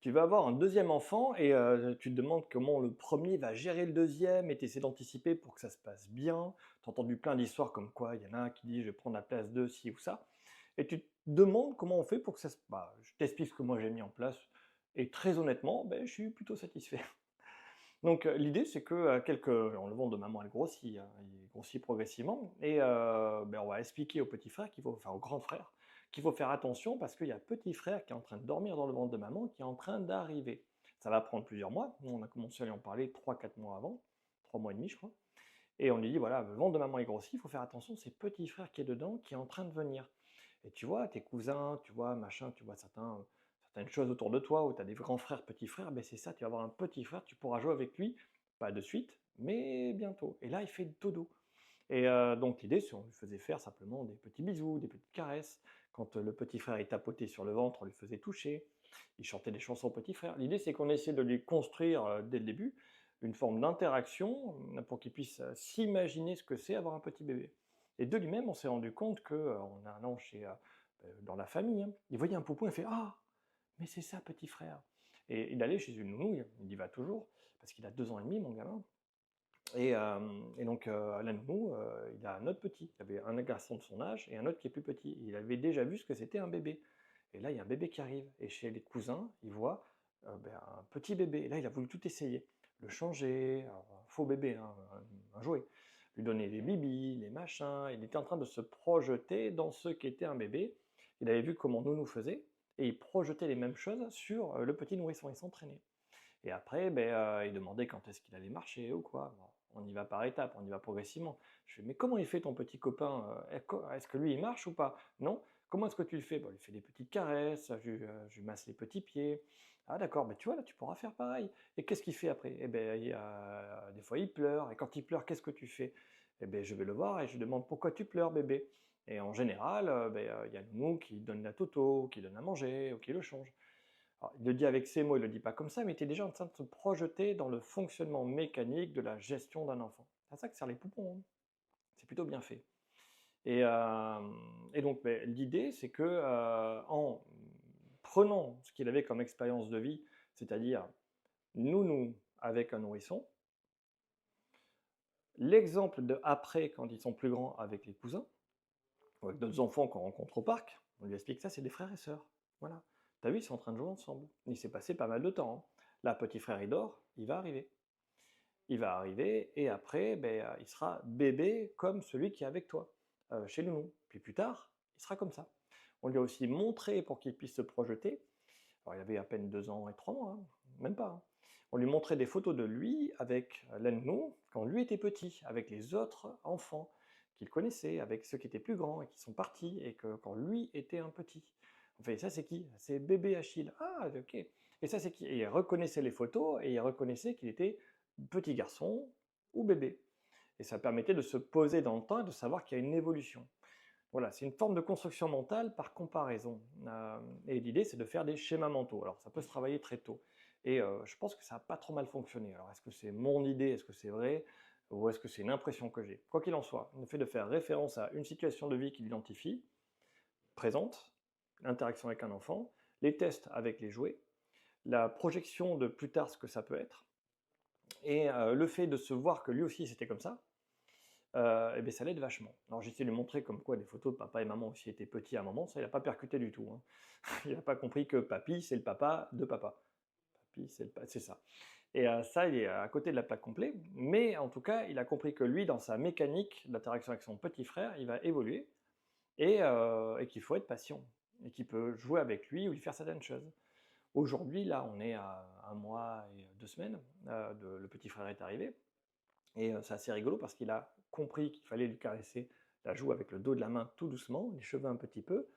Tu vas avoir un deuxième enfant et tu te demandes comment le premier va gérer le deuxième et tu essaies d'anticiper pour que ça se passe bien. Tu as entendu plein d'histoires comme quoi il y en a un qui dit: «Je vais prendre la place de ci ou ça» et tu te demandes comment on fait pour que ça se je t'explique ce que moi j'ai mis en place et très honnêtement, je suis plutôt satisfait. Donc l'idée c'est que, le ventre de maman elle grossit, hein, il grossit progressivement et on va expliquer au petit frère au grand frère, qu'il faut faire attention parce qu'il y a petit frère qui est en train de dormir dans le ventre de maman, qui est en train d'arriver. Ça va prendre plusieurs mois. Nous on a commencé à lui en parler 3 4 mois avant, 3 mois et demi je crois et on lui dit: «Voilà, le ventre de maman est grossi, il faut faire attention, c'est petit frère qui est dedans, qui est en train de venir» et tu vois tes cousins, tu vois machin, tu vois certaines choses autour de toi où tu as des grands frères, petits frères, c'est ça, tu vas avoir un petit frère, tu pourras jouer avec lui, pas de suite, mais bientôt et là il fait dodo et donc l'idée c'est on lui faisait faire simplement des petits bisous, des petites caresses. Quand, le petit frère il tapotait sur le ventre, on lui faisait toucher. Il chantait des chansons au petit frère. L'idée c'est qu'on essaie de lui construire, dès le début, une forme d'interaction, pour qu'il puisse, s'imaginer ce que c'est avoir un petit bébé et de lui-même, on s'est rendu compte que, en allant dans la famille, hein, il voyait un poupon, il fait: «Ah! Mais c'est ça petit frère» et il allait chez une nounou, il y va toujours, parce qu'il a 2 ans et demi mon gamin et donc la nounou, il a un autre petit. Il avait un garçon de son âge et un autre qui est plus petit. Il avait déjà vu ce que c'était un bébé et là, il y a un bébé qui arrive et chez les cousins, il voit, un petit bébé et là, il a voulu tout essayer. Le changer, alors un faux bébé, hein, un jouet, lui donner les bibis, les machins. Il était en train de se projeter dans ce qu'était un bébé. Il avait vu comment nounou faisait et il projetait les mêmes choses sur, le petit nourrisson. Il s'entraînait. Et après, il demandait quand est-ce qu'il allait marcher ou quoi. Bon, on y va par étapes, on y va progressivement. Je fais: «Mais comment il fait ton petit copain, est-ce que lui il marche ou pas? Non? Comment est-ce que tu le fais?» Bon, il lui fait des petites caresses, je lui masse les petits pieds. «Ah d'accord, tu vois là tu pourras faire pareil» et qu'est-ce qu'il fait après? Et des fois il pleure et quand il pleure, qu'est-ce que tu fais? Je vais le voir et je lui demande: «Pourquoi tu pleures bébé?» et en général, il y a nounou qui donne la toto, qui donne à manger ou qui le change. Alors, il le dit avec ses mots, il le dit pas comme ça, mais tu es déjà en train de se projeter dans le fonctionnement mécanique de la gestion d'un enfant. C'est à ça que servent les poupons, hein. C'est plutôt bien fait. Et donc, l'idée, c'est que en prenant ce qu'il avait comme expérience de vie, c'est-à-dire nounou avec un nourrisson, l'exemple de après quand ils sont plus grands avec les cousins, ou avec d'autres enfants qu'on rencontre au parc, on lui explique ça, c'est des frères et sœurs. Voilà. T'as vu, ils sont en train de jouer ensemble. Il s'est passé pas mal de temps, hein. Là, petit frère, il dort, il va arriver. Il va arriver et après, il sera bébé comme celui qui est avec toi, chez nounou. Puis plus tard, il sera comme ça. On lui a aussi montré pour qu'il puisse se projeter. Alors il avait à peine 2 ans et 3 mois, hein, même pas, hein. On lui montrait des photos de lui avec la nounou quand lui était petit, avec les autres enfants qu'il connaissait, avec ceux qui étaient plus grands et qui sont partis et que quand lui était un petit. On fait: «Ça c'est qui?» «C'est bébé Achille». «Ah OK. Et ça c'est qui?» Et il reconnaissait les photos et il reconnaissait qu'il était petit garçon ou bébé. Et ça permettait de se poser dans le temps et de savoir qu'il y a une évolution. Voilà, c'est une forme de construction mentale par comparaison. Et l'idée, c'est de faire des schémas mentaux. Alors, ça peut se travailler très tôt. Et je pense que ça n'a pas trop mal fonctionné. Alors, est-ce que c'est mon idée, est-ce que c'est vrai, ou est-ce que c'est une impression que j'ai? Quoi qu'il en soit, le fait de faire référence à une situation de vie qu'il identifie, présente, l'interaction avec un enfant, les tests avec les jouets, la projection de plus tard ce que ça peut être, et le fait de se voir que lui aussi c'était comme ça, ça l'aide vachement. Alors j'essaie de lui montrer comme quoi des photos de papa et maman aussi étaient petits à un moment, ça il a pas percuté du tout, hein. Il a pas compris que papy, c'est le papa de papa. Papy, c'est ça. Et ça, il est à côté de la plaque complète, mais en tout cas, il a compris que lui, dans sa mécanique d'interaction avec son petit frère, il va évoluer et qu'il faut être patient et qu'il peut jouer avec lui ou lui faire certaines choses. Aujourd'hui, là, on est à 1 mois et 2 semaines, le petit frère est arrivé et c'est assez rigolo parce qu'il a compris qu'il fallait lui caresser la joue avec le dos de la main tout doucement, les cheveux un petit peu.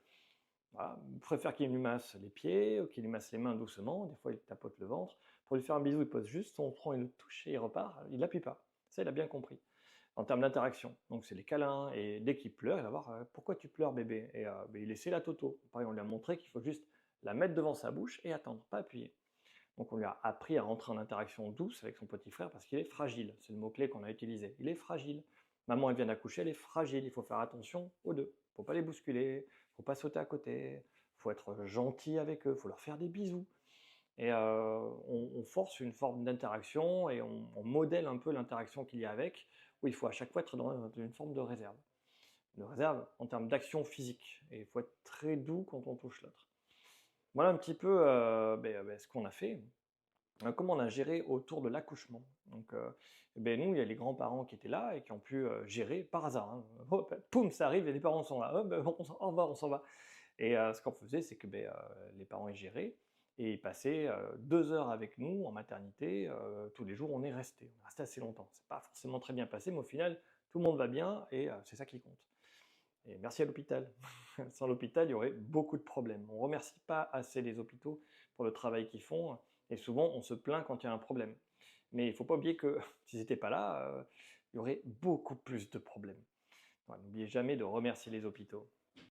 Voilà. Il préfère qu'il lui masse les pieds ou qu'il lui masse les mains doucement. Des fois, il tapote le ventre. Pour lui faire un bisou, il pose juste son front, il le touche et il repart. Il n'appuie pas. Ça, il a bien compris. En termes d'interaction. Donc, c'est les câlins. Et dès qu'il pleure, il va voir pourquoi tu pleures, bébé. Et il essaie la toto. Pareil, on lui a montré qu'il faut juste la mettre devant sa bouche et attendre, pas appuyer. Donc on lui a appris à rentrer en interaction douce avec son petit frère parce qu'il est fragile. C'est le mot-clé qu'on a utilisé. Il est fragile. Maman, elle vient d'accoucher, elle est fragile. Il faut faire attention aux deux. Il ne faut pas les bousculer, il ne faut pas sauter à côté, il faut être gentil avec eux, il faut leur faire des bisous. Et on force une forme d'interaction et on modèle un peu l'interaction qu'il y a avec, où il faut à chaque fois être dans une forme de réserve. De réserve en termes d'action physique et il faut être très doux quand on touche l'autre. Voilà un petit peu, ce qu'on a fait. Comment on a géré autour de l'accouchement. Donc, nous, il y a les grands-parents qui étaient là et qui ont pu, gérer par hasard, hein. Hop, poum, ça arrive et les parents sont là. Hop, au revoir, on s'en va. Et ce qu'on faisait, c'est que, les parents, ils géraient et ils passaient, 2 heures avec nous en maternité, tous les jours, on est resté. On est resté assez longtemps. C'est pas forcément très bien passé, mais au final, tout le monde va bien et c'est ça qui compte. Et merci à l'hôpital. Sans l'hôpital, il y aurait beaucoup de problèmes. On ne remercie pas assez les hôpitaux pour le travail qu'ils font et souvent on se plaint quand il y a un problème. Mais il ne faut pas oublier que s'ils n'étaient pas là, il y aurait beaucoup plus de problèmes. Voilà, n'oubliez jamais de remercier les hôpitaux.